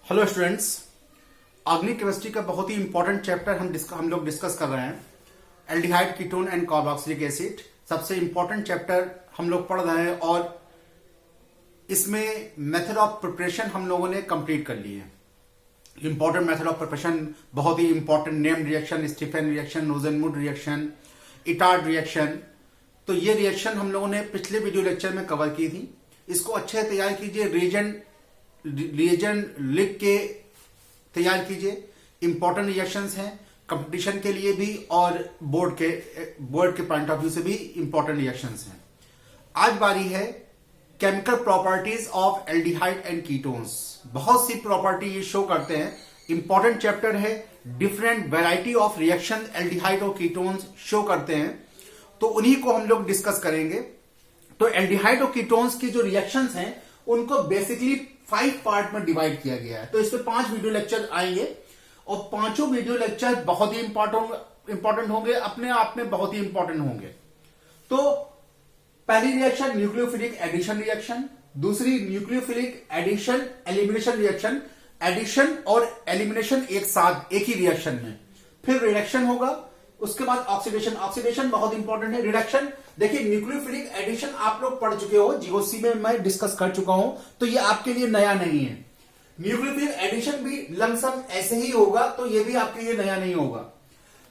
Hello students, organic chemistry का बहुत ही इंपॉर्टेंट चैप्टर हम लोग डिस्कस कर रहे हैं। Aldehyde, ketone and carboxylic acid सबसे इंपॉर्टेंट चैप्टर हम लोग पढ़ रहे हैं और इसमें मेथड ऑफ प्रिपरेशन हम लोगों ने कंप्लीट कर ली है। इंपॉर्टेंट मेथड ऑफ प्रिपरेशन बहुत ही important, name reaction, Stephen reaction, Rosenmund reaction, Etard reaction. तो ये रिएक्शन हम लोगों ने पिछले वीडियो लेक्चर में कवर की थी। इसको अच्छे से तैयार कीजिए, रिएजेंट लिख के तैयार कीजिए। इंपॉर्टेंट रिएक्शंस हैं कंपटीशन के लिए भी और बोर्ड के पॉइंट ऑफ व्यू से भी इंपॉर्टेंट रिएक्शंस हैं। आज बारी है chemical properties of aldehyde and ketones. बहुत सी प्रॉपर्टी ये शो करते हैं। इंपॉर्टेंट चैप्टर है, different variety of reaction aldehyde और कीटोन्स शो करते हैं, तो उन्हीं को हम लोग डिस्कस करेंगे। तो एल्डिहाइड और कीटोन्स की जो रिएक्शंस हैं उनको बेसिकली 5 पार्ट में डिवाइड किया गया है। तो इसमें 5 वीडियो लेक्चर आएंगे और पांचों वीडियो लेक्चर बहुत ही इंपॉर्टेंट होंगे, अपने आप में बहुत ही इंपॉर्टेंट होंगे। तो पहली रिएक्शन न्यूक्लियोफिलिक एडिशन रिएक्शन, दूसरी nucleophilic addition elimination reaction. Addition और एलिमिनेशन एक साथ एक ही रिएक्शन में। फिर रिडक्शन होगा, उसके बाद ऑक्सीडेशन। ऑक्सीडेशन बहुत इंपॉर्टेंट है। रिडक्शन, देखिए न्यूक्लियोफिलिक एडिशन आप लोग पढ़ चुके हो, जीओसी में मैं डिस्कस कर चुका हूं, तो ये आपके लिए नया नहीं है। न्यूक्लियोफिलिक एडिशन भी लमसम ऐसे ही होगा, तो ये भी आपके लिए नया नहीं होगा।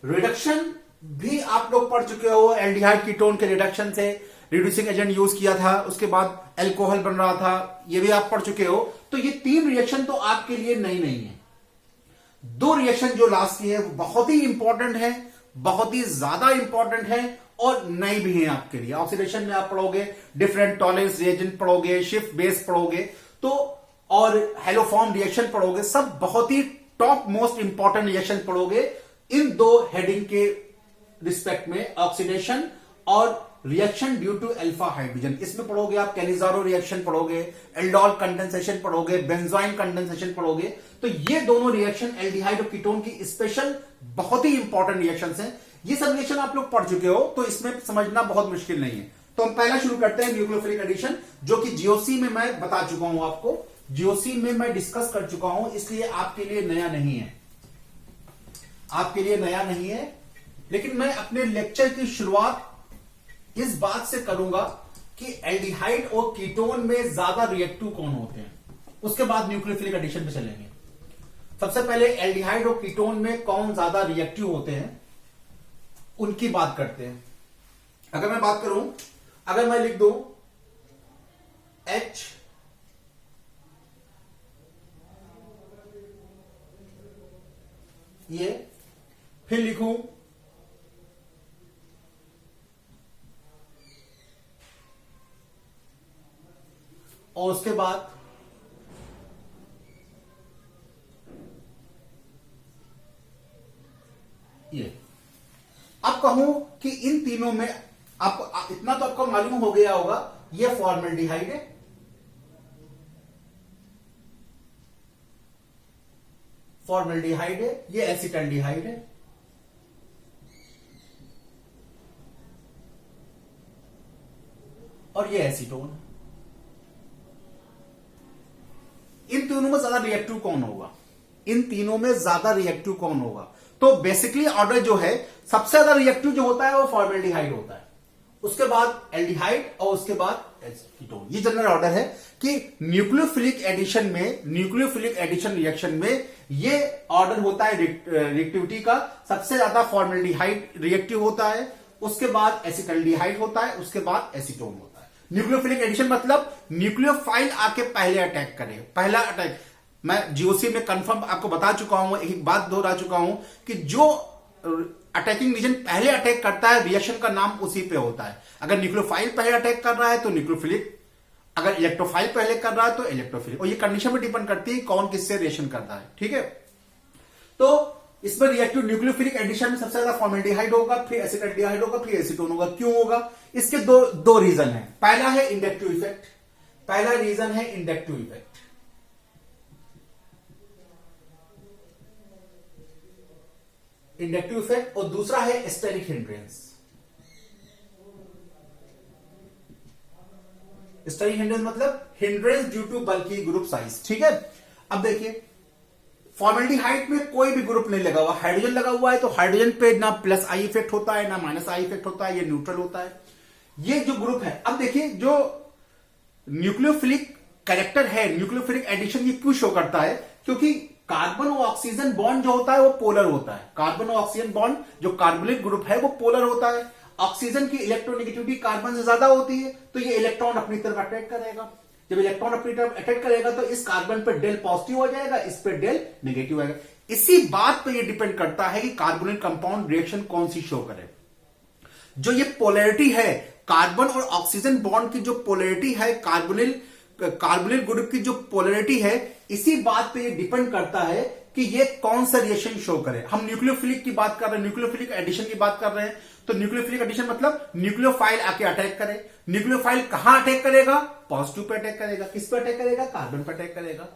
रिडक्शन भी आप लोग पढ़ चुके हो, एल्डिहाइड कीटोन के रिडक्शन से रिड्यूसिंग एजेंट यूज किया था, उसके बाद एल्कोहल बन रहा था, ये भी आप पढ़ चुके हो। तो ये 3 रिएक्शन तो आपके लिए नई नहीं है। 2 रिएक्शन जो लास्ट की है वो बहुत ही इंपॉर्टेंट है, बहुत ही ज्यादा इंपॉर्टेंट है और नई भी है आपके लिए। ऑक्सीडेशन में आप पढ़ोगे, डिफरेंट टॉलरेंस रिएजेंट पढ़ोगे, शिफ्ट बेस पढ़ोगे, तो और हेलोफॉर्म रिएक्शन पढ़ोगे। सब बहुत ही टॉप मोस्ट इंपॉर्टेंट रिएक्शन पढ़ोगे इन 2 हेडिंग के रिस्पेक्ट में, ऑक्सीडेशन और reaction due to alpha hydrogen. इसमें पढ़ोगे आप कैलिजारो रिएक्शन पढ़ोगे, एल्डोल कंडेंसेशन पढ़ोगे, बेंजोइन कंडेंसेशन पढ़ोगे। तो ये दोनों रिएक्शन एल्डिहाइड और कीटोन की स्पेशल बहुत ही इंपॉर्टेंट रिएक्शंस हैं। ये सब रिएक्शन आप लोग पढ़ चुके हो, तो इसमें समझना बहुत मुश्किल नहीं है। तो हम पहला शुरू करते हैं न्यूक्लियोफिलिक एडिशन, जो कि जीओसी में मैं बता चुका हूं आपको, जीओसी में मैं डिस्कस कर चुका हूं, इसलिए आपके लिए नया नहीं है, आपके लिए नया नहीं है। लेकिन मैं अपने लेक्चर की शुरुआत इस बात से करूंगा कि एल्डिहाइड और कीटोन में ज्यादा रिएक्टिव कौन होते हैं, उसके बाद न्यूक्लियोफिलिक एडिशन पे चलेंगे। सबसे पहले एल्डिहाइड और कीटोन में कौन ज्यादा रिएक्टिव होते हैं उनकी बात करते हैं। अगर मैं बात करूं, अगर मैं लिख दूं H ये, फिर लिखूं और उसके बाद ये, अब कहूं कि इन तीनों में आपको इतना तो आपको मालूम हो गया होगा, ये फॉर्मल्डिहाइड है, फॉर्मल्डिहाइड है, ये एसिटल्डिहाइड है, और ये एसीटोन है। इन तीनों में ज्यादा रिएक्टिव कौन होगा, इन तीनों में ज्यादा रिएक्टिव कौन होगा? तो बेसिकली ऑर्डर जो है, सबसे ज्यादा रिएक्टिव जो होता है वो फॉर्मल्डिहाइड होता है, उसके बाद एल्डिहाइड और उसके बाद कीटोन। ये जनरल ऑर्डर है कि न्यूक्लियोफिलिक एडिशन में, न्यूक्लियोफिलिक एडिशन रिएक्शन में ये ऑर्डर होता है रिएक्टिविटी का। सबसे ज्यादा फॉर्मल्डिहाइड रिएक्टिव होता है, उसके बाद एसिटल्डिहाइड होता है, उसके बाद एसीटोन होता है। न्यूक्लियोफिलिक एडिशन मतलब न्यूक्लियोफाइल आके पहले अटैक करे, पहला अटैक। मैं जीओसी में कंफर्म आपको बता चुका हूं, एक बात दोहरा चुका हूं कि जो अटैकिंग रीजन पहले अटैक करता है, रिएक्शन का नाम उसी पे होता है। अगर न्यूक्लियोफाइल पहले अटैक कर रहा है तो न्यूक्लियोफिलिक, अगर इलेक्ट्रोफाइल पहले कर रहा है तो इलेक्ट्रोफिलिक, और ये कंडीशन पे डिपेंड करती है कौन किससे रिएक्शन कर रहा है। ठीक है, तो इसमें रिएक्टिव न्यूक्लियोफिलिक एडिशन में सबसे ज्यादा फॉर्मल्डिहाइड होगा, फिर एसिटल्डिहाइड होगा, फिर एसीटोन होगा। क्यों होगा? इसके दो रीजन है। पहला है इंडक्टिव इफेक्ट, पहला रीजन है इंडक्टिव इफेक्ट। इंडक्टिव इफेक्ट, और दूसरा है स्टेरिक हिंड्रेंस। स्टेरिक हिंड्रेंस मतलब hindrance due to bulky group size. ठीक है, अब देखिए फॉर्मेल्डिहाइड में कोई भी ग्रुप नहीं लगा हुआ, हाइड्रोजन लगा हुआ है, तो हाइड्रोजन पे ना प्लस आई इफेक्ट होता है ना माइनस आई इफेक्ट होता है, ये न्यूट्रल होता है। ये जो ग्रुप है, अब देखिए जो न्यूक्लियोफिलिक कैरेक्टर है, न्यूक्लियोफिलिक एडिशन, ये क्यों शो करता है? क्योंकि कार्बन और ऑक्सीजन बॉन्ड जो होता है वो पोलर होता है। कार्बन और ऑक्सीजन बॉन्ड जो कार्बोनिल ग्रुप है वो पोलर होता है। ऑक्सीजन की इलेक्ट्रोनेगेटिविटी कार्बन से ज्यादा होती है, तो ये इलेक्ट्रॉन अपनी तरफ अटैक करेगा। जब इलेक्ट्रॉन अपनी तरफ अटैक करेगा तो इस कार्बन पर डेल पॉजिटिव हो जाएगा, इस पर डेल नेगेटिव आएगा। इसी बात पर यह डिपेंड करता है कि कार्बोनिल कंपाउंड रिएक्शन कौन सी शो करे। जो ये पोलैरिटी है, कार्बन और ऑक्सीजन बॉन्ड की जो पोलैरिटी है, कार्बोनिल ग्रुप की जो पोलैरिटी है, इसी बात पे ये डिपेंड करता है कि ये कौन सा रिएक्शन शो करे। हम न्यूक्लियोफिलिक की बात कर रहे हैं, न्यूक्लियोफिलिक एडिशन की बात कर रहे हैं, तो न्यूक्लियोफिलिक एडिशन मतलब न्यूक्लियोफाइल आके अटैक करे। न्यूक्लियोफाइल कहां अटैक करेगा? पॉजिटिव पे अटैक करेगा। किस पे अटैक करेगा? कार्बन पे अटैक करेगा।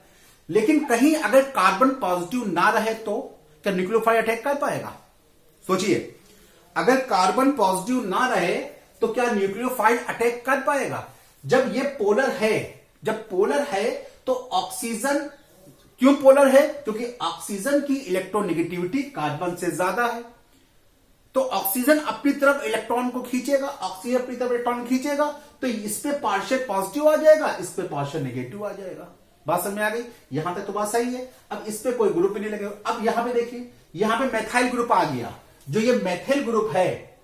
लेकिन कहीं अगर कार्बन पॉजिटिव ना रहे तो क्या न्यूक्लियोफाइल अटैक कर पाएगा? सोचिए, अगर कार्बन पॉजिटिव ना रहे तो क्या न्यूक्लियोफाइल अटैक कर पाएगा? जब ये पोलर है, जब पोलर है तो ऑक्सीजन, क्यों पोलर है? क्योंकि ऑक्सीजन की इलेक्ट्रोनेगेटिविटी कार्बन से ज्यादा है, तो ऑक्सीजन अपनी तरफ इलेक्ट्रॉन को खींचेगा, ऑक्सीजन अपनी तरफ इलेक्ट्रॉन खींचेगा, तो इस पे पार्शियल पॉजिटिव आ जाएगा, इस पे पार्शियल नेगेटिव आ जाएगा। बात समझ में आ गई? यहां तक तो बात सही है। अब इस पे कोई ग्रुप नहीं लगेगा। अब यहां पे देखिए, यहां पे मैथाइल ग्रुप आ गया। जो ये मैथिल ग्रुप है,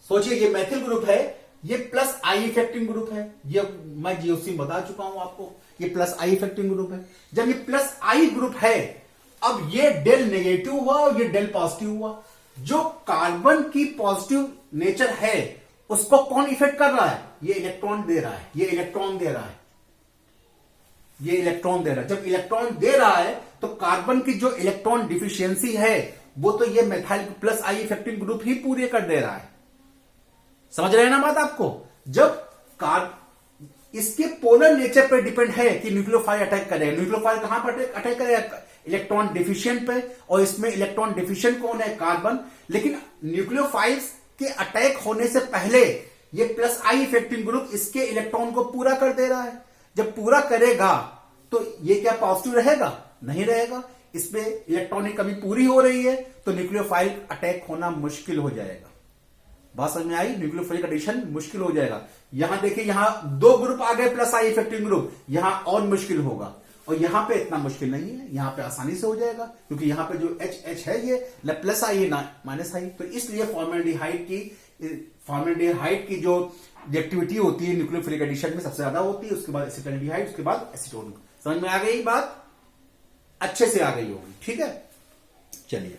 सोचिए ये मैथिल ग्रुप है, ये प्लस आई इफेक्टिंग ग्रुप है। ये मैं जीओसी में बता चुका हूं आपको, ये प्लस आई इफेक्टिंग ग्रुप है। जब ये प्लस आई ग्रुप है, अब ये डेल नेगेटिव हुआ और ये डेल पॉजिटिव हुआ। जो कार्बन की पॉजिटिव नेचर है उसको कौन इफेक्ट कर रहा है? ये इलेक्ट्रॉन दे रहा है, ये इलेक्ट्रॉन दे रहा है, ये इलेक्ट्रॉन दे रहा है। जब इलेक्ट्रॉन दे रहा है तो कार्बन की जो इलेक्ट्रॉन डिफिशियंसी है वो तो ये मेथाइल प्लस आई इफेक्टिंग ग्रुप ही पूरे कर दे रहा है। समझ रहे हैं ना बात आपको? जब इसके पोलर नेचर पर डिपेंड है कि न्यूक्लियोफाइल अटैक करेगा। न्यूक्लियोफाइल कहां पर अटैक करेगा? इलेक्ट्रॉन डिफिशिएंट पे, और इसमें इलेक्ट्रॉन डिफिशिएंट कौन है? कार्बन। लेकिन न्यूक्लियोफाइल्स के अटैक होने से पहले ये प्लस आई इफेक्टिंग ग्रुप इसके इलेक्ट्रॉन को पूरा कर दे रहा है। जब पूरा करेगा तो ये क्या पॉजिटिव रहेगा? नहीं रहेगा। इसमें इलेक्ट्रॉन की कमी पूरी हो रही है तो न्यूक्लियोफाइल अटैक होना मुश्किल हो जाएगा। बात समझ में आई? न्यूक्लियोफिलिक एडिशन मुश्किल हो जाएगा। यहां देखिए, यहां दो ग्रुप आ गए प्लस आई इफेक्टिंग ग्रुप, यहां और मुश्किल होगा। और यहां पे इतना मुश्किल नहीं है, यहां पे आसानी से हो जाएगा, क्योंकि यहां पे जो एच है ये प्लस आई है ना माइनस आई। तो इसलिए फॉर्मेल्डिहाइड की जो रिएक्टिविटी होती है न्यूक्लियोफिलिक एडिशन में सबसे ज्यादा होती है, उसके बाद एसिटाल्डिहाइड, उसके बाद एसीटोन। समझ में आ गई बात? अच्छे से आ गई होगी, ठीक है। चलिए,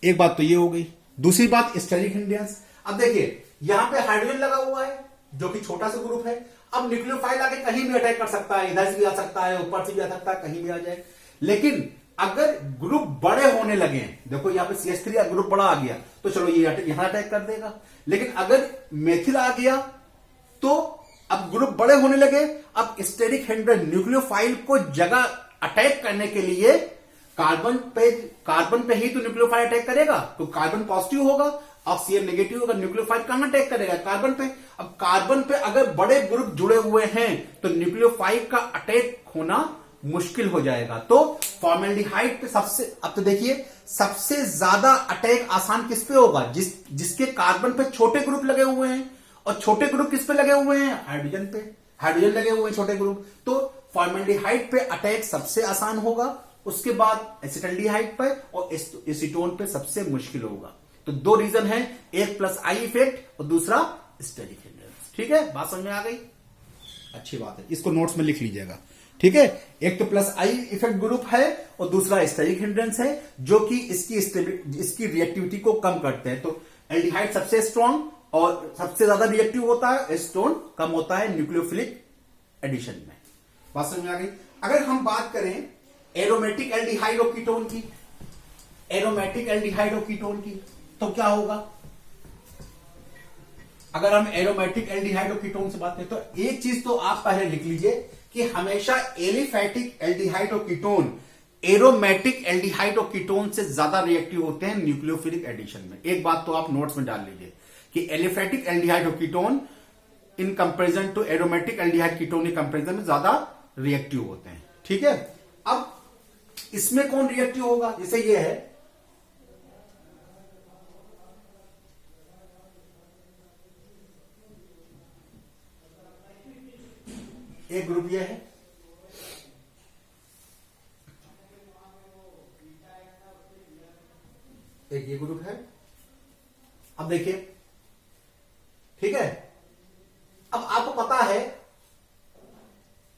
एक बात तो ये हो गई। दूसरी बात स्टेरिक हिंड्रेंस। अब देखिए, यहां पे हाइड्रोजन लगा हुआ है जो कि छोटा सा ग्रुप है। अब न्यूक्लियोफाइल आके कहीं भी अटैक कर सकता है, इधर से भी आ सकता है, ऊपर से भी आ सकता है, कहीं भी आ जाए। लेकिन अगर ग्रुप बड़े होने लगे, देखो यहां पे CH3 ग्रुप बड़ा आ गया तो चलो ये यहां अटैक कर देगा। लेकिन अगर मेथिल आ गया तो अब ग्रुप बड़े होने लगे, अब स्टेरिक हिंड्रेंस न्यूक्लियोफाइल को जगह अटैक करने के लिए कार्बन पे ही तो न्यूक्लियोफाइल अटैक करेगा, तो कार्बन पॉजिटिव होगा, ऑक्सीजन नेगेटिव होगा। न्यूक्लियोफाइल कहां अटैक करेगा? कार्बन पे। अब कार्बन पे अगर बड़े ग्रुप जुड़े हुए हैं तो न्यूक्लियोफाइल का अटैक होना मुश्किल हो जाएगा। तो फॉर्मेल्डिहाइड पे सबसे, अब तो देखिए, सबसे ज्यादा अटैक आसान किस पे होगा? जिसके कार्बन पे छोटे ग्रुप लगे हुए हैं। और छोटे ग्रुप किस पे लगे हुए हैं? हाइड्रोजन पे। हाइड्रोजन लगे हुए हैं छोटे ग्रुप, तो फॉर्मेल्डिहाइड पे अटैक सबसे आसान होगा, उसके बाद एसिटाल्डिहाइड पे और एसीटोन पे सबसे मुश्किल होगा। तो दो रीजन है, एक प्लस आई इफेक्ट और दूसरा स्टेरिक हिंड्रेंस। ठीक है, बात समझ में आ गई? अच्छी बात है, इसको नोट्स में लिख लीजिएगा। ठीक है, एक तो प्लस आई इफेक्ट ग्रुप है और दूसरा स्टेरिक हिंड्रेंस है, जो कि इसकी रिएक्टिविटी को कम करते हैं। तो एल्डिहाइड सबसे स्ट्रॉन्ग और सबसे ज्यादा रिएक्टिव होता है, एसीटोन कम होता है न्यूक्लियोफिलिक एडिशन में। बात समझ में आ गई? अगर हम बात करें एरोमेटिक एल्डिहाइड और कीटोन की, एरोमेटिक एल्डिहाइड और कीटोन की, तो क्या होगा? अगर हम एरोमेटिक एल्डिहाइड और कीटोन से बात करें तो एक चीज तो आप पहले लिख लीजिए कि हमेशा एलिफैटिक एल्डिहाइड और कीटोन एरोमेटिक एल्डिहाइड और कीटोन से ज्यादा रिएक्टिव होते हैं न्यूक्लियोफिलिक एडिशन में। एक बात तो आप नोट्स में डाल लीजिए कि एलिफैटिक एल्डिहाइड और ketone in comparison to aromatic aldehyde ketone के कंपेरिजन में ज्यादा रिएक्टिव होते हैं। ठीक है, अब इसमें कौन रिएक्टिव होगा? जैसे ये है, एक ग्रुप ये है, एक ये ग्रुप है। अब देखिए, ठीक है, अब आपको पता है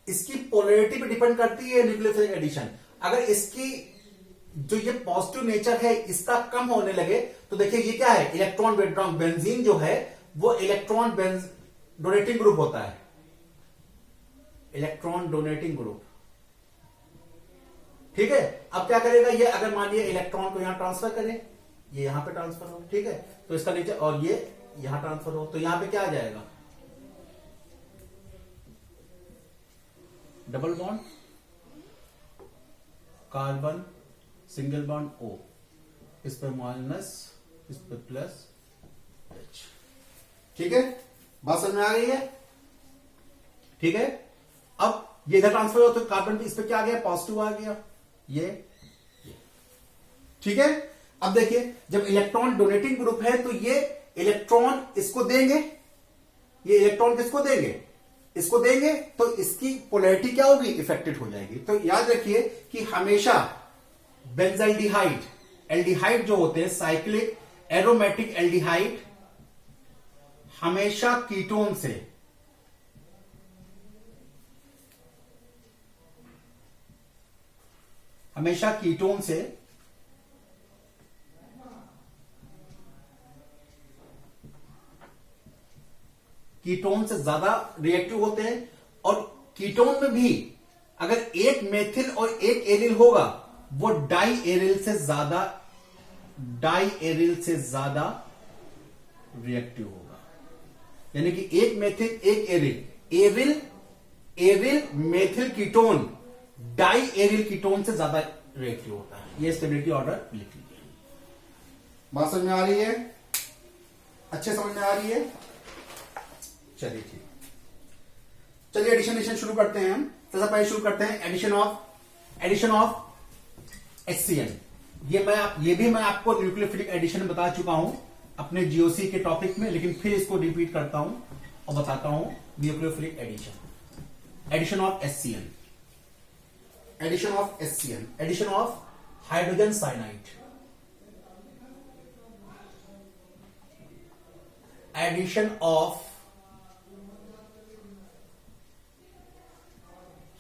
इसकी पोलैरिटी पे डिपेंड करती है न्यूक्लियोफिलिक एडिशन। अगर इसकी जो ये पॉजिटिव नेचर है इसका कम होने लगे तो देखिए ये क्या है, इलेक्ट्रॉन वेक्ट्रॉन। बेंजीन जो है वो इलेक्ट्रॉन डोनेटिंग ग्रुप होता है, इलेक्ट्रॉन डोनेटिंग ग्रुप, ठीक है। अब क्या करेगा ये, अगर मान लिया इलेक्ट्रॉन को यहां ट्रांसफर करे, ये यहां पे ट्रांसफर हो, ठीक है, तो इसका नेचर, और ये यहां ट्रांसफर हो, तो यहां पे क्या आ जाएगा, double bond, carbon, single bond O, इस पे माइनस, इस पे प्लस H, ठीक है। बात समझ में आ रही है? ठीक है। अब ये इधर ट्रांसफर हो तो कार्बन पे, इस पे क्या आ गया, पॉजिटिव आ गया, ये, ठीक है। अब देखिए जब इलेक्ट्रॉन डोनेटिंग ग्रुप है तो ये इलेक्ट्रॉन इसको देंगे, ये इलेक्ट्रॉन किसको देंगे, इसको देंगे, तो इसकी पोलैरिटी क्या होगी, इफेक्टेड हो जाएगी। तो याद रखिए कि हमेशा बेंजाल्डिहाइड, एल्डिहाइड जो होते हैं, साइक्लिक एरोमेटिक एल्डिहाइड, हमेशा कीटोन से, हमेशा कीटोन से ज्यादा रिएक्टिव होते हैं। और कीटोन में भी अगर एक मेथिल और एक एरिल होगा, वो डाई एरिल से ज्यादा रिएक्टिव होगा। यानी कि एक मेथिल एक aryl, aryl methyl ketone di aryl ketone से ज्यादा रिएक्टिव होता है। ये स्टेबिलिटी ऑर्डर लिख लीजिए। बात समझ में आ रही है? अच्छे समझ में आ रही है? चलिए ठीक, चलिए एडिशन शुरू करते हैं हम। सबसे पहले शुरू करते हैं एडिशन ऑफ HCN। ये भी मैं आपको न्यूक्लियोफिलिक एडिशन बता चुका हूं अपने जीओसी के टॉपिक में, लेकिन फिर इसको रिपीट करता हूं और बताता हूं nucleophilic addition of HCN, addition of hydrogen cyanide, addition of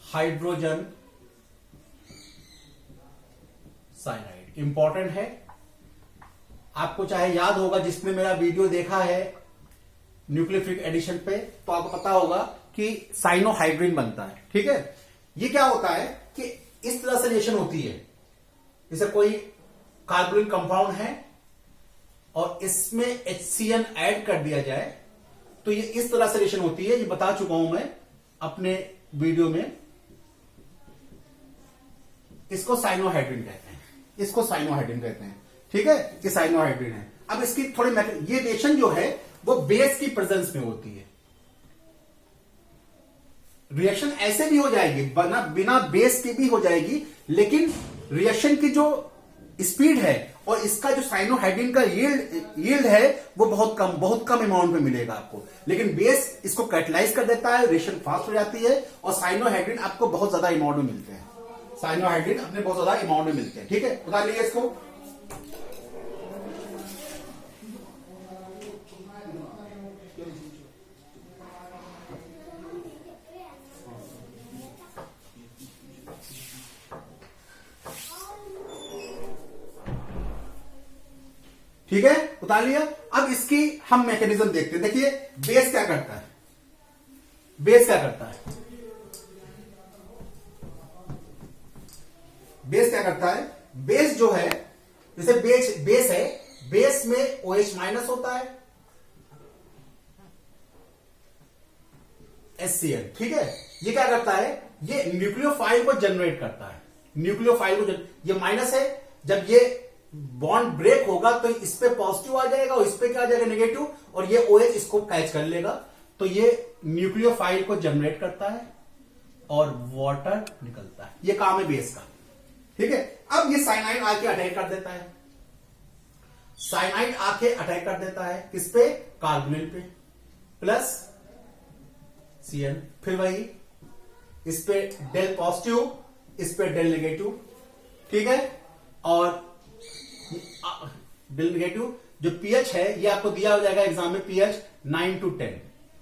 hydrogen cyanide. Important है, आपको चाहे याद होगा, जिसने मेरा वीडियो देखा है न्यूक्लियोफिलिक एडिशन पे, तो आपको पता होगा कि साइनोहाइड्रिन बनता है, ठीक है। ये क्या होता है कि इस तरह से रिएक्शन होती है, जैसे कोई कार्बोनिक कंपाउंड है और इसमें HCN ऐड कर दिया जाए, तो ये इस तरह से रिएक्शन होती है। ये बता चुका हूं मैं अपने वीडियो में। इसको साइनोहाइड्रिन कहते हैं, ठीक है, ये साइनोहाइड्रिन है। अब इसकी थोड़ी ये रिएक्शन जो है वो बेस की प्रेजेंस में होती है। रिएक्शन ऐसे भी हो जाएगी, बिना बेस की भी हो जाएगी, लेकिन रिएक्शन की जो स्पीड है और इसका जो साइनोहाइड्रिन का यील्ड है वो बहुत कम अमाउंट में मिलेगा आपको। लेकिन बेस इसको कैटलाइज कर देता है, रिएक्शन फास्ट हो जाती है, और साइनोहाइड्रिन आपको बहुत ज्यादा अमाउंट में मिलते हैं। साइनोहाइड्रिन अपने बहुत ज्यादा अमाउंट में मिलते हैं, ठीक है। बता लीजिए इसको। ठीक है, उतार लिया। अब इसकी हम मैकेनिज्म देखते हैं। देखिए बेस क्या करता है, बेस क्या करता है, बेस जो है, जैसे बेस है, बेस में OH माइनस होता है, HCl, ठीक है। ये क्या करता है, ये न्यूक्लियोफाइल को जनरेट करता है, ये माइनस है, जब ये बॉन्ड ब्रेक होगा तो इस पे पॉजिटिव आ जाएगा और इस पे क्या आ जाएगा, नेगेटिव, और ये OH इसको कैच कर लेगा, तो ये न्यूक्लियोफाइल को जनरेट करता है और वाटर निकलता है। ये काम है बेस का, ठीक है, अब ये साइनाइड आके अटैक कर देता है, साइनाइड आके अटैक कर देता है किस पे, कार्बोनिल पे, प्लस Cn, फिर वही इस पे डेल पॉजिटिव, इस पे डेल नेगेटिव, ठीक है, और डेल नेगेटिव जो पीएच है ये आपको दिया हो जाएगा एग्जाम में, पीएच 9 to 10,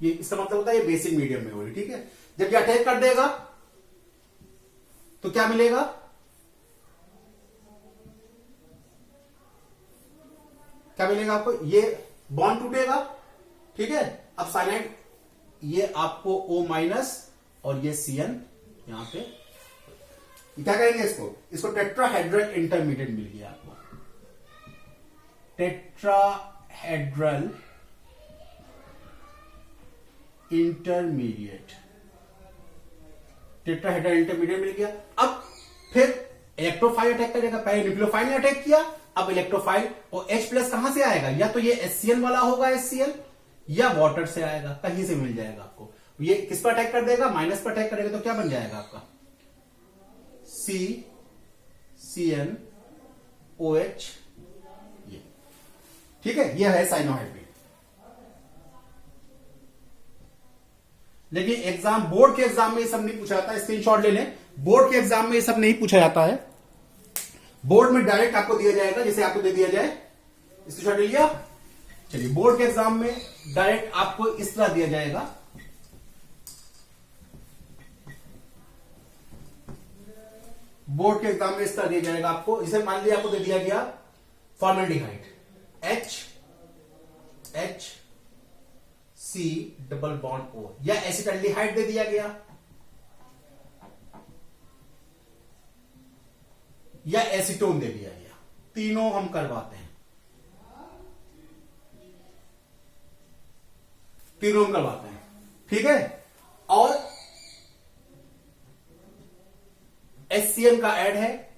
ये इसका मतलब होता है ये बेसिक मीडियम में हो रही, ठीक है। जब ये अटैक कर देगा तो क्या मिलेगा, क्या मिलेगा आपको, ये बॉन्ड टूटेगा, ठीक है। अब साइनाइड ये आपको O- और ये Cn यहां पे, क्या कहेंगे इसको टेट्राहेड्रल इंटरमीडिएट मिल गया आपको, टेट्राहेड्रल इंटरमीडिएट, टेट्राहेड्रल इंटरमीडिएट मिल गया। अब फिर इलेक्ट्रोफाइल अटैक करेगा, पहले न्यूक्लियोफाइल ने अटैक किया, अब इलेक्ट्रोफाइल, और H+ कहां से आएगा, या तो ये HCl वाला होगा, HCl, या वाटर से आएगा, कहीं से मिल जाएगा आपको। ये किस पर अटैक कर देगा, माइनस पर अटैक करेगा, तो क्या बन जाएगा आपका CCnOH, ये, ठीक है, ये है साइनोहाइड्रेट। लेकिन एग्जाम, बोर्ड के एग्जाम में ये सब नहीं पूछा जाता है, स्क्रीनशॉट ले लें, बोर्ड के एग्जाम में ये सब नहीं पूछा जाता है, बोर्ड में डायरेक्ट आपको दिया जाएगा, जैसे आपको दे दिया जाए, स्क्रीनशॉट ले लिया, चलिए बोर्ड के एग्जाम में डायरेक्ट आपको इस तरह दिया जाएगा, बोर्ड के एग्जाम में इस तरह दिया जाएगा आपको, जैसे मान लिया आपको दे दिया गया formaldehyde, HC double bond O, या एसिटाल्डिहाइड दे दिया गया, या एसीटोन दे दिया गया, तीनों हम करवाते हैं, तीनों हम करवाते हैं, ठीक है। और HCl का ऐड है,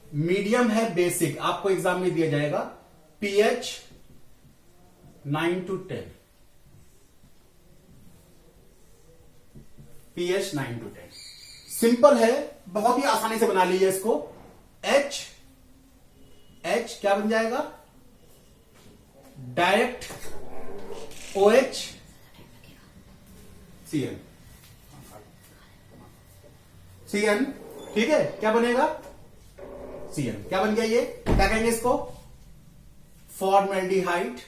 मीडियम है बेसिक, आपको एग्जाम में दिया जाएगा pH 9 to 10, pH 9 to 10, simple है, बहुत ही आसानी से बना लीजिए इसको, H क्या बन जाएगा, डायरेक्ट OH Cn, ठीक है, क्या बनेगा Cn, क्या बन गया ये, क्या कहेंगे इसको, फॉर्मेल्डिहाइड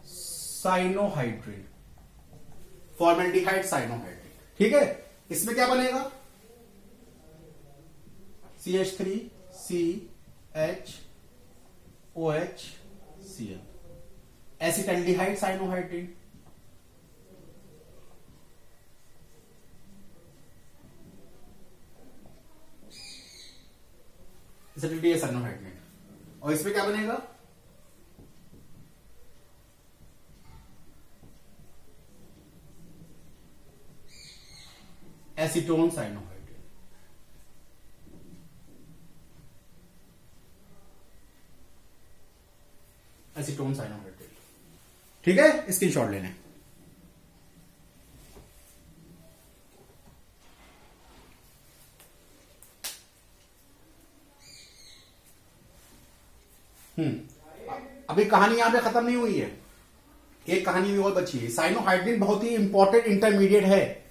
साइनोहाइड्रेट, फॉर्मेल्डिहाइड साइनोहाइड्रेट, ठीक है। इसमें क्या बनेगा, CH3 CHOH Cl, acetaldehyde cyanohydrin, acetaldehyde cyanohydrin, और इसमें क्या बनेगा, एसीटोन साइनोहाइड्रेट, एसीटोन साइनोहाइड्रेट, ठीक है, स्क्रीनशॉट ले लें। अभी कहानी यहां पे खत्म नहीं हुई है, एक कहानी भी और बची है। साइनोहाइड्रिन बहुत ही इंपॉर्टेंट इंटरमीडिएट है,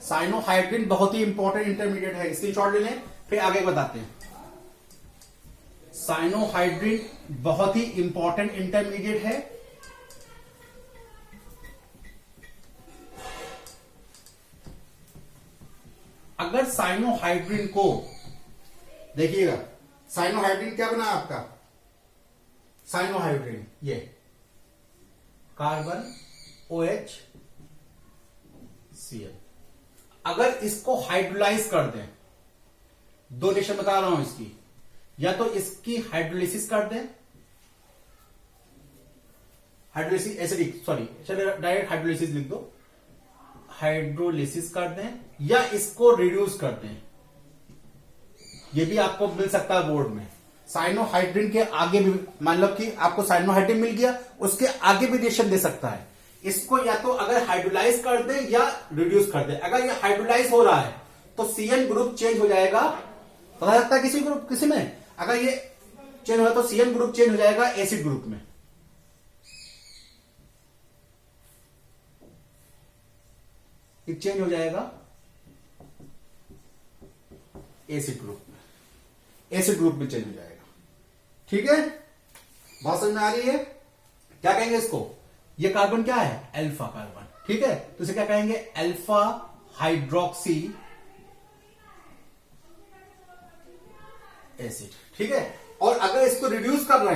साइनोहाइड्रिन बहुत ही इंपॉर्टेंट इंटरमीडिएट है, स्क्रीनशॉट ले लें, फिर आगे बताते हैं। साइनोहाइड्रिन बहुत ही इंपॉर्टेंट इंटरमीडिएट है, अगर साइनोहाइड्रिन को देखिएगा, साइनोहाइड्रिन क्या बना आपका, साइनोहाइड्रिन ये कार्बन OH Cl, अगर इसको हाइड्रोलाइज कर दें, दो रिएक्शन बता रहा हूं इसकी, या तो इसकी हाइड्रोलिसिस कर दें, हाइड्रोलिसिस एसिडिक, सॉरी चलिए डायरेक्ट हाइड्रोलिसिस लिख दो, हाइड्रोलिसिस कर दें, या इसको रिड्यूस कर दें, ये भी आपको मिल सकता है बोर्ड में। साइनोहाइड्रिन के आगे भी, मान लो कि आपको साइनोहाइड्रिन मिल गया, उसके आगे भी रिएक्शन दे सकता है। इसको या तो अगर हाइड्रोलाइज कर दे या रिड्यूस कर दे। अगर ये हाइड्रोलाइज हो रहा है तो CN ग्रुप चेंज हो जाएगा, पता लगता है किसी में, अगर ये चेंज हो तो CN ग्रुप चेंज हो जाएगा एसिड ग्रुप में। ये चेंज हो जाएगा एसिड ग्रुप में, एसिड ग्रुप में चेंज हो जाएगा। ठीक है, बात समझ में आ रही है? क्या कहेंगे इसको? ये कार्बन क्या है? Alpha carbon. ठीक है, तो इसे क्या कहेंगे? Alpha hydroxy acid. ठीक है, और अगर इसको रिड्यूस कर रहे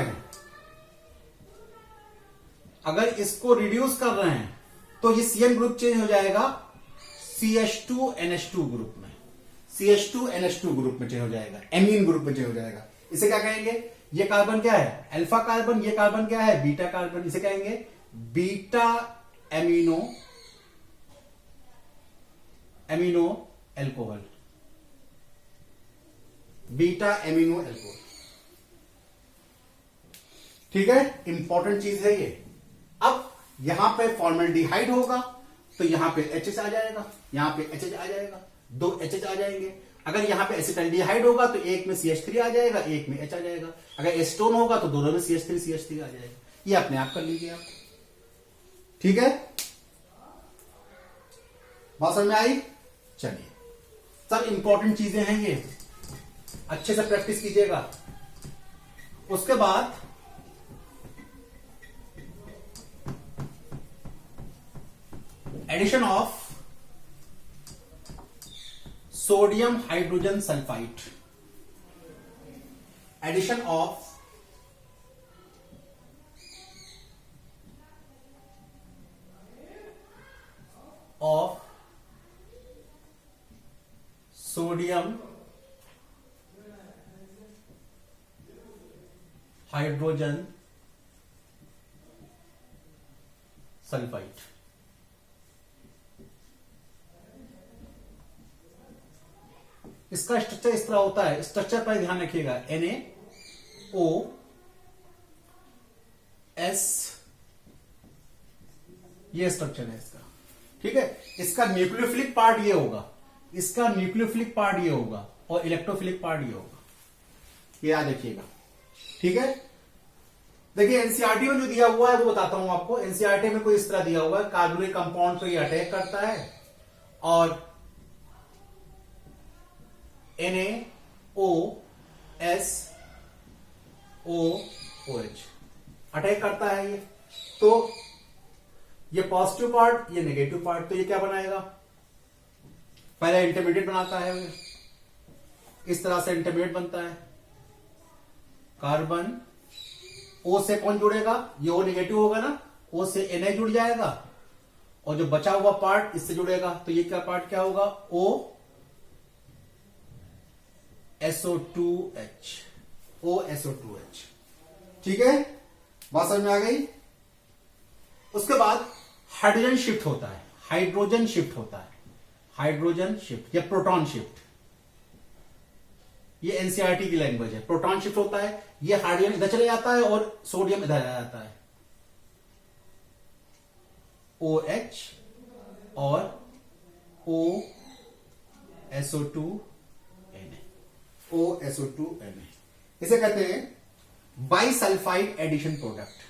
हैं, तो ये CN ग्रुप चेंज हो जाएगा CH2NH2 ग्रुप में, CH2NH2 ग्रुप में चेंज हो जाएगा, एमीन ग्रुप में चेंज हो जाएगा। इसे क्या कहेंगे? ये कार्बन क्या है? Alpha carbon. ये कार्बन क्या है? Beta carbon. इसे कहेंगे beta amino alcohol, beta amino alcohol. ठीक है, इंपॉर्टेंट चीज है ये। अब यहां पे फॉर्मल्डिहाइड होगा तो यहां पे HH आ जाएगा, यहां पे HH आ जाएगा, 2 HH आ जाएंगे। अगर यहां पे एसिटाल्डिहाइड होगा तो एक में CH3 आ जाएगा, एक में H आ जाएगा। अगर एस्टोन होगा तो दोनों में CH3 आ जाएगा। ये अपने आप कर लीजिए आप। ठीक है, बात समझ में आई? चलिए, सब इंपॉर्टेंट चीजें हैं ये, अच्छे से प्रैक्टिस कीजिएगा। उसके बाद addition of sodium hydrogen sulphide, addition of sodium hydrogen sulphide. इसका स्ट्रक्चर इस तरह होता है, स्ट्रक्चर पर ध्यान रखिएगा। NaOH, ये स्ट्रक्चर है इसका। ठीक है, इसका न्यूक्लियोफिलिक पार्ट ये होगा, इसका न्यूक्लियोफिलिक पार्ट ये होगा, और इलेक्ट्रोफिलिक पार्ट ये होगा। ये याद रखिएगा। ठीक है, देखिए एनसीईआरटी में जो दिया हुआ है वो बताता हूं आपको। एनसीईआरटी में कोई इस तरह दिया हुआ है, कार्बोनिक कंपाउंड को ये अटैक करता है और NaOSOOH अटैक करता है ये। तो ये पॉजिटिव पार्ट, ये नेगेटिव पार्ट, तो ये क्या बनाएगा? पहले इंटरमीडिएट बनाता है, इस तरह से इंटरमीडिएट बनता है। कार्बन O से कौन जुड़ेगा? ये O नेगेटिव होगा ना, O से Na जुड़ जाएगा और जो बचा हुआ पार्ट इससे जुड़ेगा। तो ये क्या पार्ट क्या होगा? OSO2H। ठीक है, बात समझ में आ गई? उसके बाद हाइड्रोजन शिफ्ट होता है, हाइड्रोजन शिफ्ट या प्रोटॉन शिफ्ट। ये एनसीईआरटी की लैंग्वेज है। प्रोटॉन शिफ्ट होता है, ये हाइड्रोजन इधर चले जाता है और सोडियम इधर आ जाता है, OH और OSO2Na। इसे कहते हैं bisulphite addition product.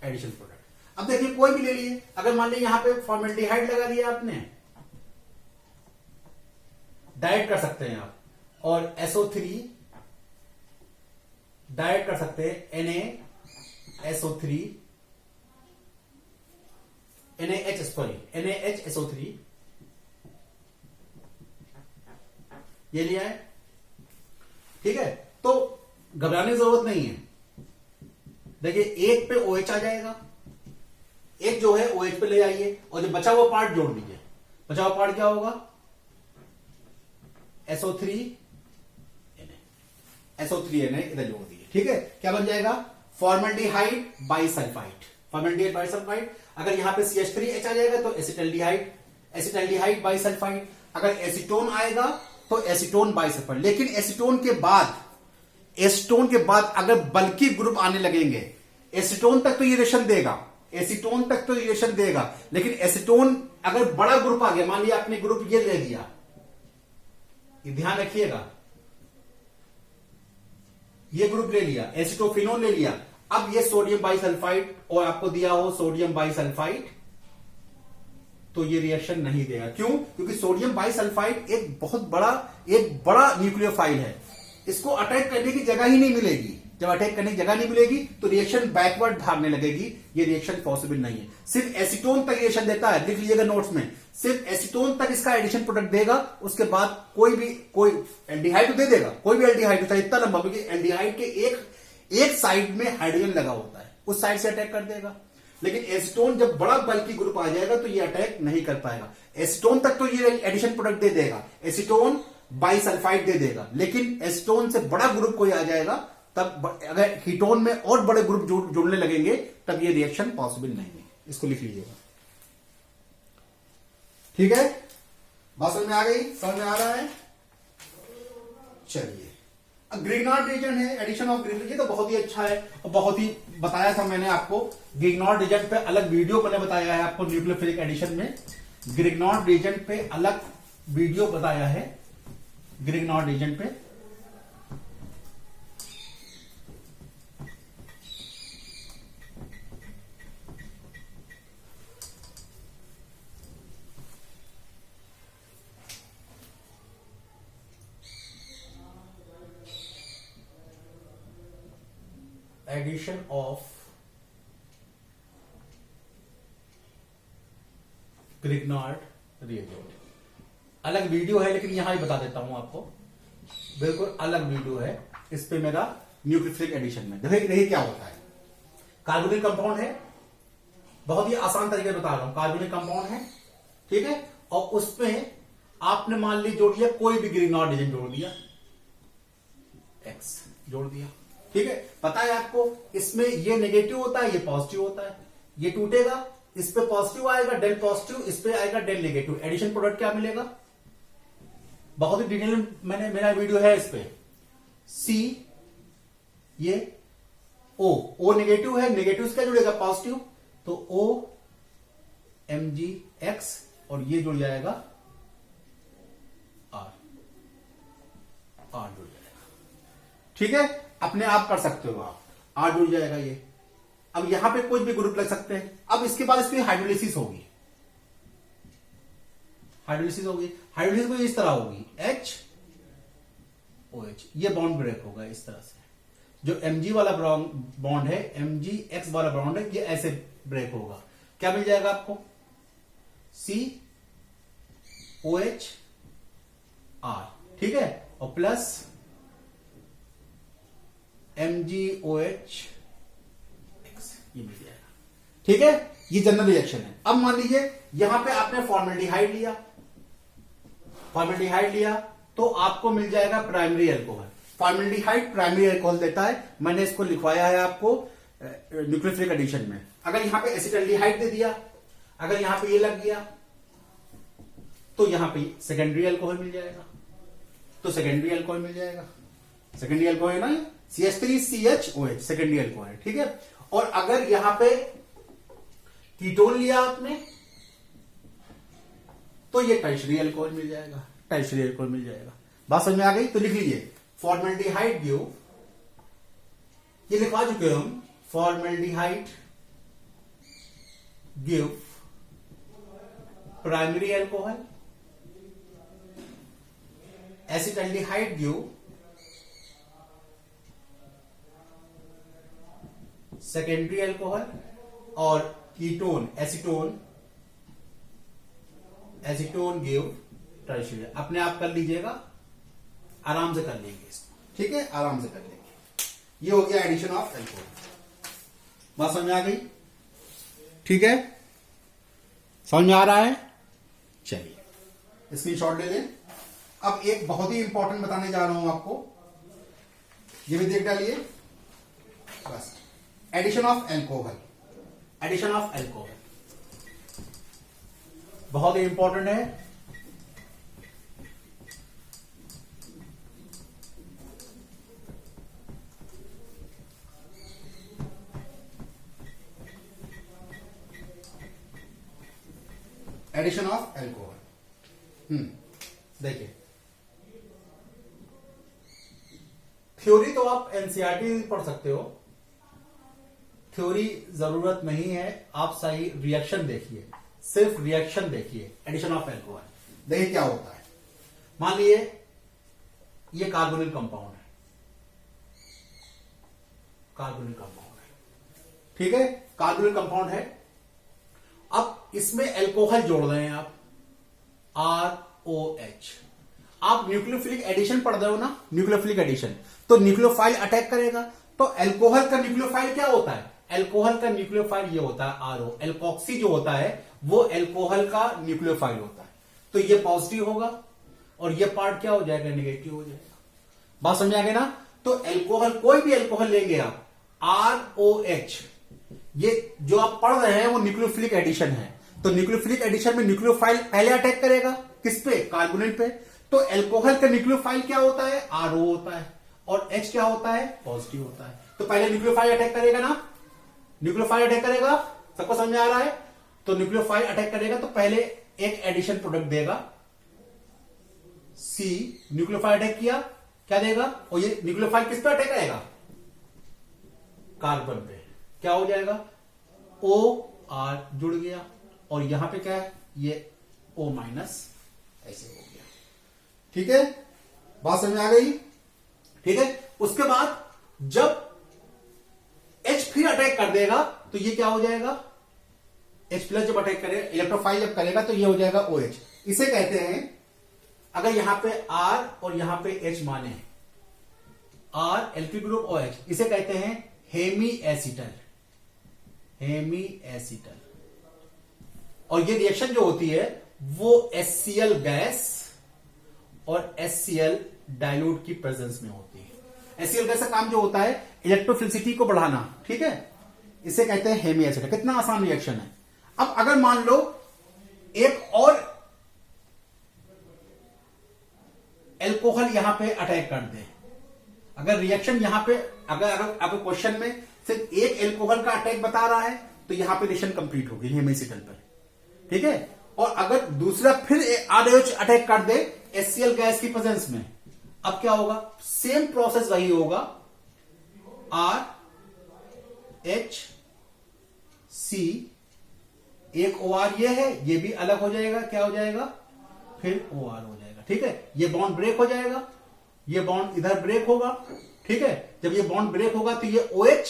Addition product. अब देखिए कोई भी ले लिए, अगर मान लीजिए यहां पे फॉर्मेल्डिहाइड लगा दिया आपने, डायरेक्ट कर सकते हैं आप, और SO3 डायरेक्ट कर सकते हैं, NaHSO3 ये लिया है। ठीक है, तो घबराने की जरूरत नहीं है। देखिए एक पे OH आ जाएगा, एक जो है OH पे ले आइए और जो बचा हुआ पार्ट जोड़ दीजिए। बचा हुआ पार्ट क्या होगा? SO3Na इधर जोड़ दीजिए। ठीक है, क्या बन जाएगा? Formaldehyde bisulphide. अगर यहाँ पे CH3H आ जाएगा तो एसिटल्डिहाइड, एसिटल्डिहाइड बाइसल्फाइड। अगर एसीटोन आएगा तो एसीटोन बाइसल्फाइड। लेकिन एसीटोन के बाद अगर बल्कि ग्रुप आने लगेंगे, एसीटोन तक तो ये रिएक्शन देगा, एसीटोन तक तो रिएक्शन देगा, लेकिन एसीटोन अगर बड़ा ग्रुप आ गया, मान लिया आपने ग्रुप ये ले लिया, ये ध्यान रखिएगा, ये ग्रुप ले लिया, एसिटोफिनोन ले लिया, अब ये सोडियम बाइसल्फाइड और आपको दिया हो सोडियम बाइसल्फाइड, तो ये रिएक्शन नहीं देगा। क्यों? क्योंकि सोडियम बाइसल्फाइड एक बहुत बड़ा न्यूक्लियोफाइल है, इसको अटैक करने की जगह ही नहीं मिलेगी। जब अटैक करने की जगह नहीं मिलेगी तो रिएक्शन बैकवर्ड भागने लगेगी, ये रिएक्शन पॉसिबल नहीं है। सिर्फ एसीटोन तक रिएक्शन देता है, लिख लीजिएगा नोट्स में, सिर्फ एसीटोन तक इसका एडिशन प्रोडक्ट देगा, उसके बाद कोई एल्डिहाइड तो दे देगा, कोई भी एल्डिहाइड होता है इतना लंबा, क्योंकि एल्डिहाइड के एक साइड में हाइड्रोजन लगा होता है, उस साइड से अटैक कर देगा। लेकिन एसीटोन जब बड़ा बल्कि ग्रुप आ जाएगा तो ये अटैक नहीं कर पाएगा। एसीटोन तक तो ये एडिशन प्रोडक्ट दे देगा, एसीटोन बाइसल्फाइड दे देगा, लेकिन एसीटोन से बड़ा ग्रुप कोई आ जाएगा, तब अगर कीटोन में और बड़े ग्रुप जुड़ने लगेंगे तब ये रिएक्शन पॉसिबल नहीं है। इसको लिख लीजिएगा, ठीक है? बात समझ में आ गई? समझ में आ रहा है? चलिए, ग्रिग्नार्ड रिएजेंट है, एडिशन ऑफ ग्रिग्नार्ड, ये तो बहुत ही अच्छा है और बहुत ही बताया था मैंने आपको। ग्रिग्नार्ड रिएजेंट पे अलग वीडियो मैंने बताया है आपको, न्यूक्लियोफिलिक एडिशन में ग्रिग्नार्ड रिएजेंट पे अलग वीडियो बताया है, ग्रिग्नार्ड रिएजेंट पे। एडिशन ऑफ ग्रिग्नार्ड रिएजेंट अलग वीडियो है, लेकिन यहां ही बता देता हूं आपको, बिल्कुल अलग वीडियो है इस पे मेरा न्यूक्लियोफिलिक एडिशन में। देखिए क्या होता है, कार्बोनिल कंपाउंड है, बहुत ही आसान तरीके से बता रहा हूं, कार्बोनिल कंपाउंड है, ठीक है, और उसमें आपने मान ली जोड़ दिया कोई भी ग्रिग्नार्ड रिएजेंट, जोड़ दिया एक्स, जोड़ दिया, ठीक है। पता है आपको इसमें ये नेगेटिव होता है, ये पॉजिटिव होता है, ये टूटेगा, इस पे पॉजिटिव आएगा डेल पॉजिटिव, इस पे आएगा डेल नेगेटिव, एडिशन प्रोडक्ट क्या मिलेगा? बहुत ही डिटेल मैंने मेरा वीडियो है इस पे। सी ये ओ नेगेटिव है, नेगेटिव से क्या जुड़ेगा? पॉजिटिव, तो ओ MgX और ये जुड़ जाएगा R जुड़ जाएगा, ठीक है, अपने आप कर सकते हो आप, R जुड़ जाएगा ये। अब यहां पे कोई भी ग्रुप लग सकते हैं। अब इसके बाद इसकी हाइड्रोलिसिस होगी, हाइड्रोलिसिस को इस तरह होगी HOH, ये बॉन्ड ब्रेक होगा इस तरह से। जो Mg वाला बॉन्ड है, MgX वाला बॉन्ड है, ये ऐसे ब्रेक होगा, क्या मिल जाएगा आपको? COH R, ठीक है, और प्लस MgOH ये मिल जाएगा, ठीक है। ये जनरल रिएक्शन है। अब मान लीजिए यहां पे आपने फॉर्मेल्डिहाइड लिया, तो आपको मिल जाएगा primary alcohol. Formaldehyde primary alcohol देता है, मैंने इसको लिखवाया है आपको न्यूक्लियोफिलिक एडिशन में। अगर यहां पे एसिटल्डिहाइड दे दिया, अगर यहां पे ये लग गया, तो यहां पे सेकेंडरी अल्कोहल मिल जाएगा, तो सेकेंडरी अल्कोहल मिल जाएगा, सेकेंडरी अल्कोहल ना, CH3CHOH सेकेंडरी अल्कोहल, ठीक है। और अगर यहां पे कीटोन लिया आपने, तो ये टर्शियरी अल्कोहल मिल जाएगा, टर्शियरी अल्कोहल मिल जाएगा। बात समझ में आ गई? तो लिख लीजिए फॉर्मेल्डिहाइड गिव, ये लिखवा चुके हम, formaldehyde give primary alcohol, acetaldehyde give secondary alcohol, और कीटोन एसीटोन गिव टर्शियरी। अपने आप कर लीजिएगा, आराम से कर लेंगे इसको, ठीक है, आराम से कर लेंगे। ये हो गया एडिशन ऑफ अल्कोहल। बात समझ में आ गई? ठीक है, समझ में आ रहा है? चलिए स्क्रीनशॉट ले लें। अब एक बहुत ही इंपॉर्टेंट बताने जा रहा हूं आपको, ये भी देख डालिए बस। Addition of alcohol, addition of alcohol बहुत ही इंपॉर्टेंट है। Addition of alcohol. देखिए, थ्योरी तो आप एनसीईआरटी पढ़ सकते हो, थ्योरी जरूरत नहीं है, आप सही रिएक्शन देखिए, सिर्फ रिएक्शन देखिए। एडिशन ऑफ एल्कोहल, देखिए क्या होता है। मान लीजिए ये कार्बोनिल कंपाउंड है, कार्बोनिल कंपाउंड है, ठीक है, कार्बोनिल कंपाउंड है। अब इसमें एल्कोहल जोड़ रहे हैं आप, ROH। आप न्यूक्लियोफिलिक एडिशन पढ़ रहे हो ना, न्यूक्लियोफिलिक एडिशन, तो न्यूक्लियोफाइल अटैक करेगा। तो एल्कोहल का न्यूक्लियोफाइल क्या होता है? एल्कोहल का न्यूक्लियोफाइल ये होता है RO। एल्कोक्सी जो होता है वो एल्कोहल का न्यूक्लियोफाइल होता है। तो ये पॉजिटिव होगा और ये पार्ट क्या हो जाएगा? नेगेटिव हो जाएगा। बात समझ आ गई ना? तो एल्कोहल, कोई भी एल्कोहल लेंगे आप, ROH, ये जो आप पढ़ रहे हैं वो न्यूक्लियोफिलिक एडिशन है। तो न्यूक्लियोफिलिक एडिशन में न्यूक्लियोफाइल पहले अटैक करेगा किस पे? कार्बोनिल पे। तो एल्कोहल का न्यूक्लियोफाइल क्या होता है? RO होता है, और H क्या होता है? पॉजिटिव होता है। तो पहले न्यूक्लियोफाइल अटैक करेगा ना, न्यूक्लियोफाइल अटैक करेगा, सबको समझ में आ रहा है? तो न्यूक्लियोफाइल अटैक करेगा तो पहले एक एडिशन प्रोडक्ट देगा C। न्यूक्लियोफाइल अटैक किया, क्या देगा? और ये न्यूक्लियोफाइल किस पे अटैक करेगा? कार्बन पे। क्या हो जाएगा? OR जुड़ गया, और यहां पे क्या है? ये O माइनस ऐसे हो गया। ठीक है, बात समझ में आ गई? ठीक है, उसके बाद जब H फिर अटैक कर देगा तो ये क्या हो जाएगा? H प्लस जब अटैक करेगा, इलेक्ट्रोफाइल जब करेगा तो ये हो जाएगा OH। इसे कहते हैं, अगर यहां पे R और यहां पे H माने, R एल्किल ग्रुप OH, इसे कहते हैं हेमी एसिटल, हेमी एसिटल। और ये रिएक्शन जो होती है वो HCl गैस और HCl डाइल्यूट की प्रेजेंस में होती है। HCl गैस का काम जो होता है इलेक्ट्रोफिलिसिटी को बढ़ाना, ठीक है, इसे कहते हैं हेमी एसिटल। कितना आसान रिएक्शन है। अब अगर मान लो एक और एल्कोहल यहां पे अटैक कर दे, अगर रिएक्शन यहां पे, अगर क्वेश्चन में सिर्फ एक एल्कोहल का अटैक बता रहा है तो यहां पे रिएक्शन कंप्लीट होगी हेमी एसिटल पर, ठीक है। और अगर दूसरा फिर ROH अटैक कर दे HCl गैस की प्रेजेंस में, अब क्या होगा? सेम प्रोसेस वही होगा, RHC, एक OR ये है, ये भी अलग हो जाएगा, क्या हो जाएगा? फिर OR हो जाएगा, ठीक है। ये बॉन्ड ब्रेक हो जाएगा, ये बॉन्ड इधर ब्रेक होगा, ठीक है। जब ये बॉन्ड ब्रेक होगा तो ये OH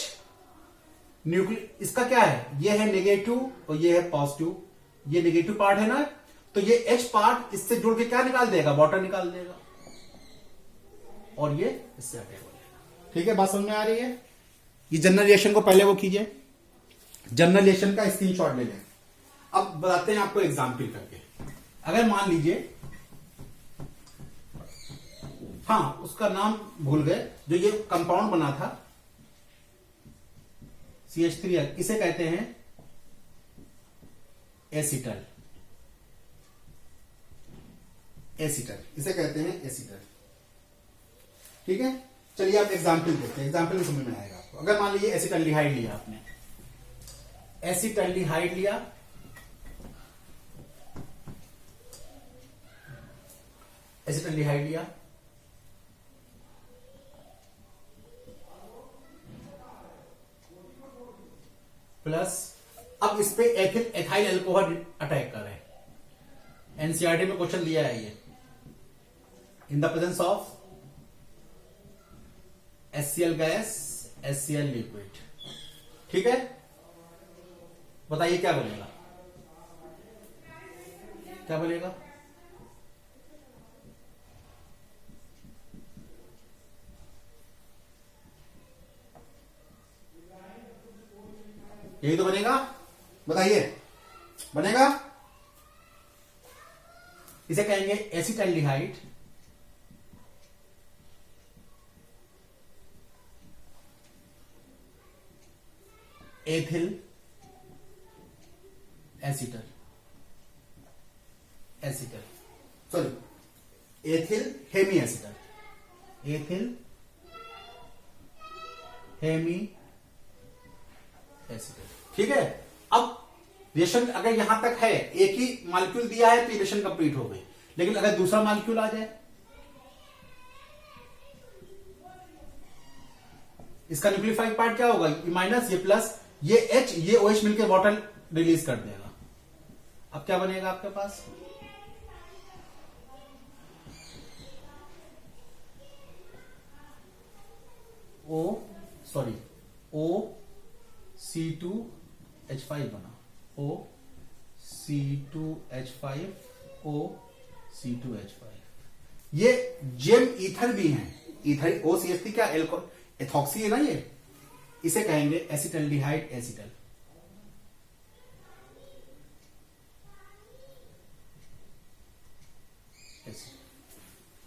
न्यूक्लियर, इसका क्या है? ये है नेगेटिव और ये है पॉजिटिव, ये नेगेटिव पार्ट है ना, तो ये H पार्ट इससे जुड़ के क्या निकाल देगा? वाटर निकाल देगा, और ये इससे अटैक हो जाएगा। ठीक है, बात समझ में आ रही है? ये जनरल रिएक्शन को पहले वो कीजिए, जनरल रिएक्शन का स्क्रीनशॉट ले लें। अब बताते हैं आपको एग्जाम्पल करके। अगर मान लीजिए, हाँ उसका नाम भूल गए, जो ये कंपाउंड बना था CH3, इसे कहते हैं एसिटल, एसिटल, इसे कहते हैं एसिटल, ठीक है। चलिए आप एग्जाम्पल देखते हैं, एग्जाम्पल में समझ में आएगा आपको। अगर मान लीजिए एसिटल्डिहाइड लिया आपने, एसिटल्डिहाइड लिया, एसिटल्डिहाइड लिया, प्लस अब इस पे एथाइल अल्कोहल अटैक कर रहे हैं। एनसीईआरटी में क्वेश्चन दिया है ये, in the presence of HCl gas, HCl liquid, ठीक है। बताइए क्या बनेगा? क्या बनेगा? यही तो बनेगा, बताइए, बनेगा? इसे कहेंगे acetaldehyde, ethyl acetal, acetal, sorry ethyl hemiacetal, ethyl hemiacetal. ठीक है, अब रिएक्शन अगर यहां तक है, एक ही मॉलिक्यूल दिया है तो रिएक्शन कंप्लीट हो गई, लेकिन अगर दूसरा मॉलिक्यूल आ जाए, इसका न्यूक्लियोफाइड पार्ट क्या होगा, ये माइनस ये प्लस, ये H ये OH मिलकर वाटर रिलीज कर देगा। अब क्या बनेगा आपके पास, OC2H5 बना, OC2H5, ये जेम ईथर भी हैं, ईथर OCH3 क्या एथॉक्सी है ना, ये इसे कहेंगे एसिटल्डिहाइड एसिटल।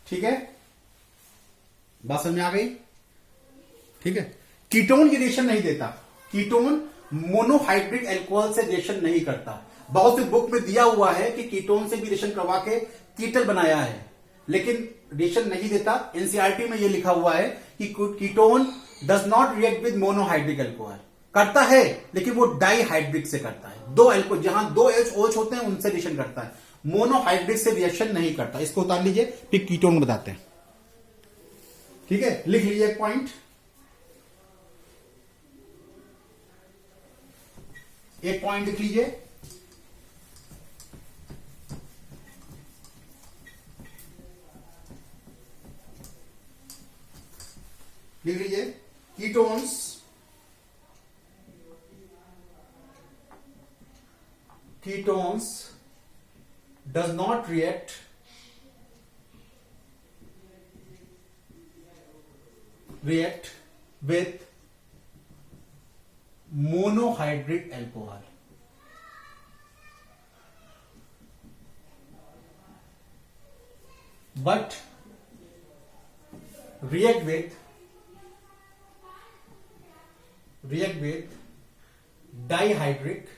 ठीक है, बात समझ में आ गई। ठीक है, कीटोन ये रिएक्शन नहीं देता, कीटोन मोनोहाइड्रिक अल्कोहल से रिएक्शन नहीं करता। बहुत सी बुक में दिया हुआ है कि कीटोन से भी रिएक्शन करवा के कीटल बनाया है, लेकिन रिएक्शन नहीं देता। एनसीईआरटी में ये लिखा हुआ है कि ketone does not react with monohydric alcohol, करता है लेकिन वो डाईहाइड्रिक से करता है, दो अल्कोहल जहां दो OH होते हैं उनसे रिएक्शन करता है, मोनोहाइड्रिक से रिएक्शन नहीं करता। इसको उतार लीजिए, फिर कीटोन बताते हैं। ठीक है, लिख लीजिए एक पॉइंट, एक पॉइंट लिख लीजिए, लिख लीजिए ketones does not react with monohydric alcohol, but react with dihydric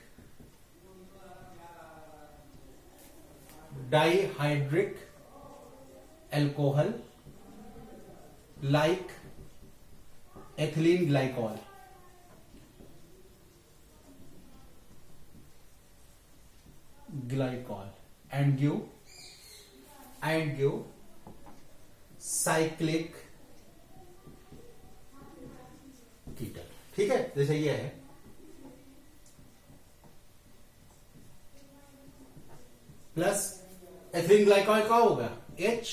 alcohol like ethylene glycol, and give cyclic कीटल। ठीक है, जैसे ये है प्लस एथिलीन ग्लाइकॉल का होगा H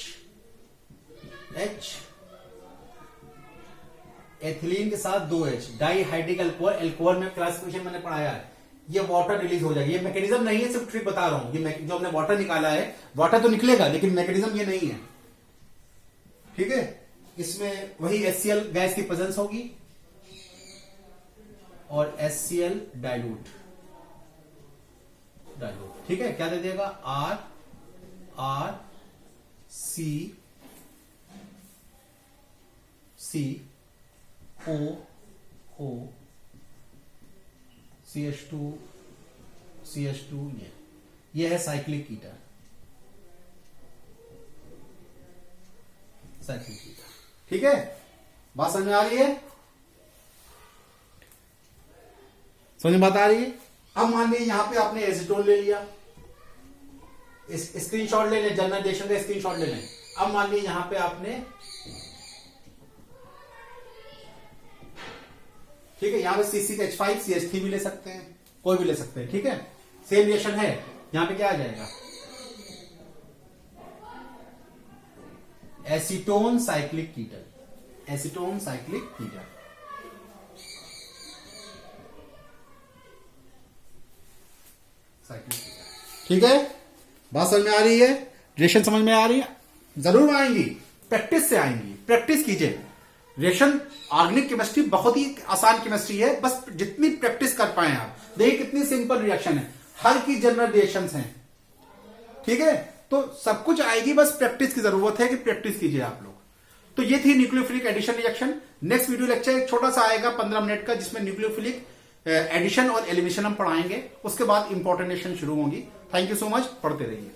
एथिलीन के साथ 2H डाईहाइड्रिक अल्कोहल। अल्कोहल में क्लासिफिकेशन मैंने पढ़ाया है, ये वाटर रिलीज हो जाएगी। ये मैकेनिज्म नहीं है, सिर्फ ट्रिक बता रहा हूं। ये जो हमने वाटर निकाला है, वाटर तो निकलेगा लेकिन मैकेनिज्म ये नहीं है। ठीक है, इसमें वही HCl गैस की प्रेजेंस होगी और HCl डाइल्यूट। ठीक है, क्या दे देगा RCO CH2 ये है साइक्लिक कीटन। ठीक है, बात समझ में आ रही है? समझ में बात आ रही है? अब मान लीजिए यहां पे आपने एसीटोन ले लिया, स्क्रीनशॉट ले लें, जनरल रिएक्शन का स्क्रीनशॉट ले लें। अब मान लीजिए यहां पे आपने, ठीक है, यहां पे CH5 CH3 भी ले सकते हैं, कोई भी ले सकते हैं। ठीक है, सेम रिएक्शन है, यहां पे क्या आ जाएगा, एसीटोन साइक्लिक कीटन। ठीक है, बात समझ में आ रही है? रिएक्शन समझ में आ रही है? जरूर आएंगी, प्रैक्टिस से आएंगी। प्रैक्टिस कीजिए। रिएक्शन ऑर्गेनिक केमिस्ट्री बहुत ही आसान केमिस्ट्री है, बस जितनी प्रैक्टिस कर पाए आप। देखिए कितनी सिंपल रिएक्शन है, हर की जनरल रिएक्शंस हैं। ठीक है, तो सब कुछ आएगी, बस प्रैक्टिस की जरूरत है कि प्रैक्टिस कीजिए आप लोग। तो ये थी nucleophilic addition reaction. Next video lecture एक छोटा सा आएगा 15 मिनट का, जिसमें न्यूक्लियोफिलिक एडिशन और एलिमिनेशन हम पढ़ाएंगे। उसके बाद इंपॉर्टेंट रिएक्शन शुरू होंगी। थैंक यू सो मच, पढ़ते रहिए।